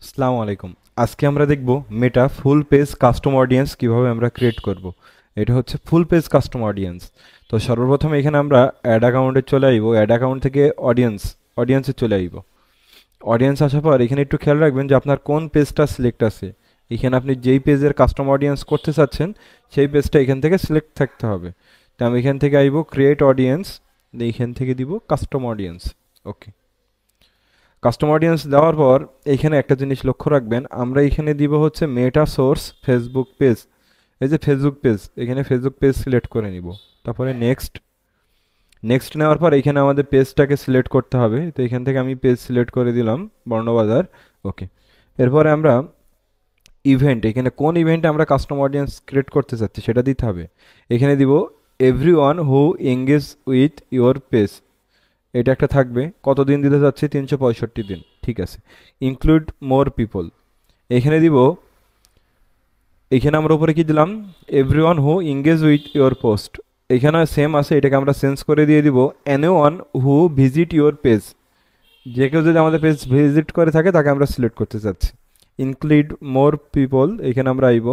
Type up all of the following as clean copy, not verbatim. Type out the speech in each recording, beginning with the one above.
আসসালামু আলাইকুম। আজকে আমরা দেখব মেটা ফুল পেজ কাস্টম অডিয়েন্স কিভাবে আমরা ক্রিয়েট করব। এটা হচ্ছে ফুল পেজ কাস্টম অডিয়েন্স। তো সর্বপ্রথম এখানে আমরা অ্যাড অ্যাকাউন্টে চলে আইব, অ্যাড অ্যাকাউন্ট থেকে অডিয়েন্সে চলে আইব। অডিয়েন্স আসার পর এখানে একটু খেয়াল রাখবেন যে আপনার কোন পেজটা সিলেক্ট আছে। এখানে আপনি যেই পেজের কাস্টম অডিয়েন্স করতে চাচ্ছেন সেই পেজটা এখান থেকে সিলেক্ট থাকতে হবে। তো আমি এখান থেকে আইব ক্রিয়েট অডিয়েন্স, এইখান থেকে দিব কাস্টম অডিয়েন্স। ওকে, কাস্টম অডিয়েন্স দেওয়ার পর এইখানে একটা জিনিস লক্ষ্য রাখবেন, আমরা এখানে দিব হচ্ছে মেটা সোর্স ফেসবুক পেজ। এই যে ফেসবুক পেজ, এখানে ফেসবুক পেজ সিলেক্ট করে নিব। তারপরে নেক্সট, নেক্সট নেওয়ার পর এখানে আমাদের পেজটাকে সিলেক্ট করতে হবে। তো এখান থেকে আমি পেজ সিলেক্ট করে দিলাম বর্ণবাজার। ওকে, এরপরে আমরা ইভেন্ট, এখানে কোন ইভেন্টে আমরা কাস্টম অডিয়েন্স ক্রিয়েট করতে চাচ্ছি সেটা দিতে হবে। এখানে দিব every one who engage with your page, এটা একটা থাকবে। কতদিন দিতে যাচ্ছে? 365 দিন। ঠিক আছে, ইনক্লুড মোর পিপল, এখানে দিব, এখানে আমরা উপরে কি দিলাম, every one who engage with your post, এখানে সেম আছে, এটাকে আমরা চেঞ্জ করে দিয়ে দিব any one who visit your page, যে কেউ যদি আমাদের পেজ ভিজিট করে থাকে তাকে আমরা সিলেক্ট করতে চাচ্ছি। ইনক্লুড মোর পিপল, এখানে আমরা আইব।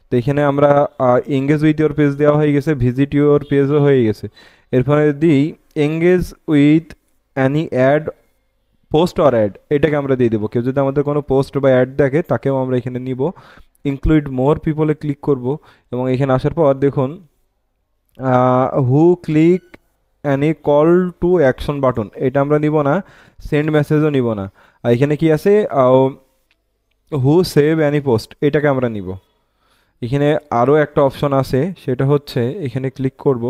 তো এখানে আমরা এঙ্গেজ উইথ ইউর পেজ দেওয়া হয়ে গেছে, ভিজিট ইউর পেজও হয়ে গেছে। এরপরে দিই engage with any ad, post or ad, এটাকে আমরা দিয়ে দেবো। কেউ যদি আমাদের কোনো পোস্ট বা অ্যাড দেখে তাকেও আমরা এখানে নিব। ইনক্লুড মোর পিপলে ক্লিক করব এবং এখানে আসার পর দেখুন who click any call to action button, এটা আমরা নিব না। সেন্ড মেসেজও নিব না। আর এখানে কি আছে, হু সেভ অ্যানি পোস্ট, এটাকে আমরা নিব। এখানে আরও একটা অপশন আছে, সেটা হচ্ছে এখানে ক্লিক করব।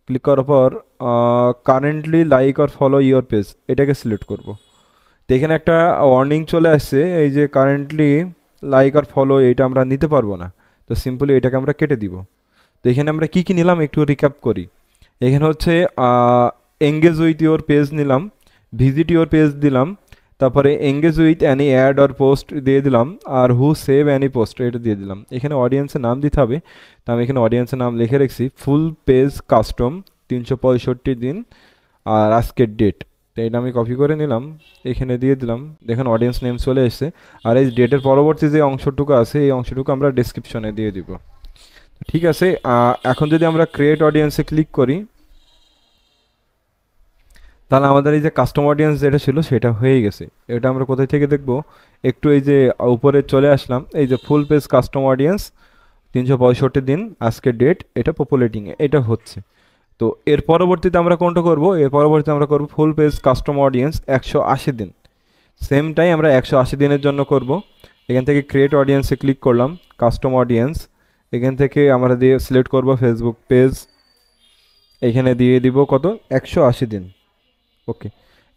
ক্লিক করার পর currently like or follow your page, এটাকে সিলেক্ট করব। তো এখানে একটা ওয়ার্নিং চলে আসছে, এই যে কারেন্টলি লাইক আর ফলো, এটা আমরা নিতে পারবো না। তো সিম্পলি এটাকে আমরা কেটে দিব। তো এখানে আমরা কি কি নিলাম একটু রিক্যাপ করি। এখানে হচ্ছে এঙ্গেজ উইথ ইওর পেজ নিলাম, ভিজিট ইওর পেজ দিলাম, তারপরে engage with any ad or post দিয়ে দিলাম, আর হু সেভ অ্যানি পোস্ট এটা দিয়ে দিলাম। এখানে অডিয়েন্সের নাম দিতে হবে। তো আমি এখানে অডিয়েন্সের নাম লিখে রেখেছি ফুল পেজ কাস্টম 365 দিন আর আজকের ডেট। তো এটা আমি কপি করে নিলাম, এখানে দিয়ে দিলাম। দেখেন অডিয়েন্স নেম চলে এসেছে। আর এই ডেটের পরবর্তী যে অংশটুকু আছে এই অংশটুকু আমরা ডেসক্রিপশনে দিয়ে দিব। ঠিক আছে, এখন যদি আমরা ক্রিয়েট অডিয়েন্সে ক্লিক করি তাহলে আমাদের এই যে কাস্টম অডিয়েন্স যেটা ছিল সেটা হয়ে গেছে। এটা আমরা কোথায় থেকে দেখব, একটু এই যে উপরে চলে আসলাম, এই যে ফুল পেজ কাস্টম অডিয়েন্স 365 দিন আজকের ডেট, এটা পপুলেটিংয়ে এটা হচ্ছে। তো এর পরবর্তীতে আমরা কোনটা করব, এর পরবর্তীতে আমরা করব ফুল পেজ কাস্টম অডিয়েন্স 180 দিন। সেমটাই আমরা 180 দিনের জন্য করব। এখান থেকে ক্রিয়েট অডিয়েন্সে ক্লিক করলাম, কাস্টম অডিয়েন্স, এখান থেকে আমরা দিয়ে সিলেক্ট করব ফেসবুক পেজ, এখানে দিয়ে দিব কত, 180 দিন। ওকে,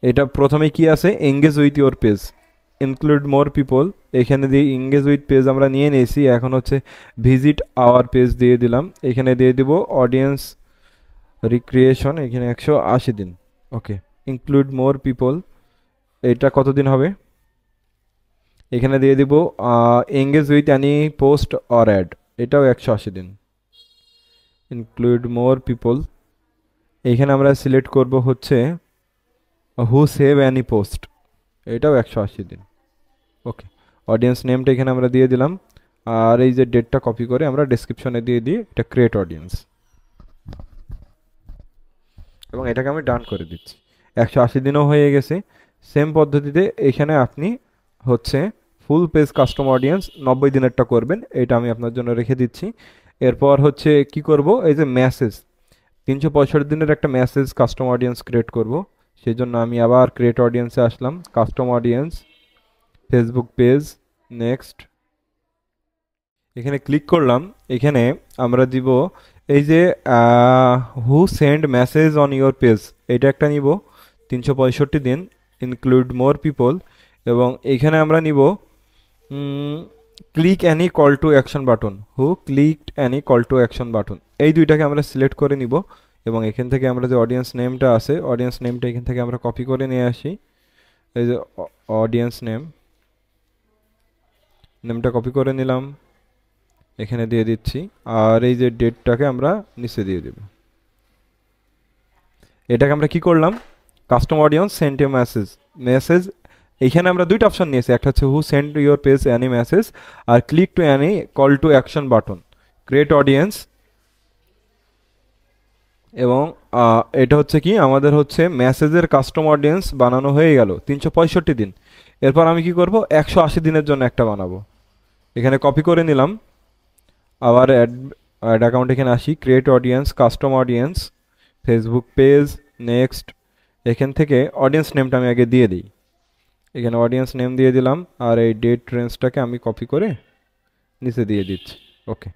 এটা প্রথমে কি আছে, engage with your page, include more people, এখানে দিয়ে এঙ্গেজ উইথ পেজ আমরা নিয়ে নিয়েছি। এখন হচ্ছে ভিজিট আওয়ার পেজ দিয়ে দিলাম, এখানে দিয়ে দিব অডিয়েন্স রিক্রিয়েশন, এখানে 180 দিন। ওকে, ইনক্লুড মোর পিপল, এটা কতদিন হবে, এখানে দিয়ে দিব engage with any post or ad, এটাও 180 দিন। ইনক্লুড মোর পিপল, এখানে আমরা সিলেক্ট করব হচ্ছে হু সেভ অ্যানি পোস্ট, এটাও 180 দিন। ওকে, অডিয়েন্স নেমটা এখানে আমরা দিয়ে দিলাম। আর এই যে ডেটটা কপি করে আমরা ডেসক্রিপশনে দিয়ে দিই, এটা ক্রিয়েট অডিয়েন্স, এবং এটাকে আমি ডান করে দিচ্ছি। 180 দিনও হয়ে গেছে। সেম পদ্ধতিতে এখানে আপনি হচ্ছে ফুল পেজ কাস্টম অডিয়েন্স 90 দিনেরটা করবেন, এটা আমি আপনার জন্য রেখে দিচ্ছি। এরপর হচ্ছে কি করব, এই যে মেসেজ, 365 দিনের একটা মেসেজ কাস্টম অডিয়েন্স ক্রিয়েট করব। সেই জন্য আমি আবার ক্রিয়েট অডিয়েন্সে আসলাম, custom audience, Facebook page, next, এখানে ক্লিক করলাম। এখানে আমরা দিব এই যে who send message on your page, এটা একটা নিব 365 দিন, ইনক্লুড মোর পিপল, এবং এখানে আমরা নিব click any call to action button, who click any call to action button, এই দুইটাকে আমরা সিলেক্ট করে নিব। এবং এখান থেকে আমরা যে অডিয়েন্স নেমটা আছে, অডিয়েন্স নেমটা এখান থেকে আমরা কপি করে নিয়ে আসি। এই যে অডিয়েন্স নেমটা কপি করে নিলাম, এখানে দিয়ে দিচ্ছি। আর এই যে ডেটটাকে আমরা নিচে দিয়ে দেব। এটাকে আমরা কি করলাম, custom audience sent a message, এইখানে আমরা দুইটা অপশন নিয়েছি, একটা হচ্ছে who send your page any message আর click to any call to action button, create audience. এবং এটা হচ্ছে কি আমাদের হচ্ছে মেসেজের কাস্টম অডিয়েন্স বানানো হয়ে গেল 365 দিন। এরপর আমি কি করব, 180 দিনের জন্য একটা বানাবো। এখানে কপি করে নিলাম, আবার অ্যাড অ্যাকাউন্ট এখানে আসি, create audience, custom audience, Facebook page, next. এখান থেকে অডিয়েন্স নেমটা আমি আগে দিয়ে দিই, এখানে অডিয়েন্স নেম দিয়ে দিলাম, আর এই ডেট রেঞ্জটাকে আমি কপি করে নিচে দিয়ে দিচ্ছি। ওকে,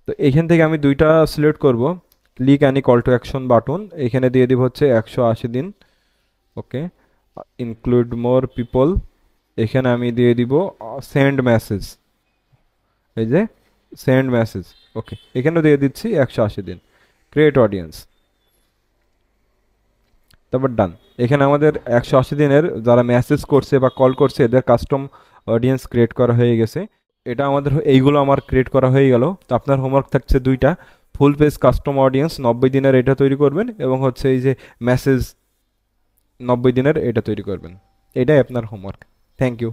তো এইখান থেকে আমি দুইটা সিলেক্ট করব, click any call to action button, এখানে দিয়ে দিব হচ্ছে 180 দিন। ওকে, ইনক্লুড মোর পিপল, এখানে আমি দিয়ে দিব সেন্ড মেসেজ, এই যে সেন্ড মেসেজ। ওকে, এখানেও দিয়ে দিচ্ছি 180 দিন, ক্রিয়েট অডিয়েন্স, তারপর ডান। এখানে আমাদের 180 দিনের যারা মেসেজ করছে বা কল করছে এদের কাস্টম অডিয়েন্স ক্রিয়েট করা হয়ে গেছে। এটা আমাদের এইগুলো আমার ক্রিয়েট করা হয়ে গেল। তো আপনার হোমওয়ার্ক থাকছে দুইটা, ফুল পেজ কাস্টম অডিয়েন্স 90 দিনের এটা তৈরি করবেন, এবং হচ্ছে এই যে মেসেজ 90 দিনের এটা তৈরি করবেন। এটাই আপনার হোমওয়ার্ক। Thank you.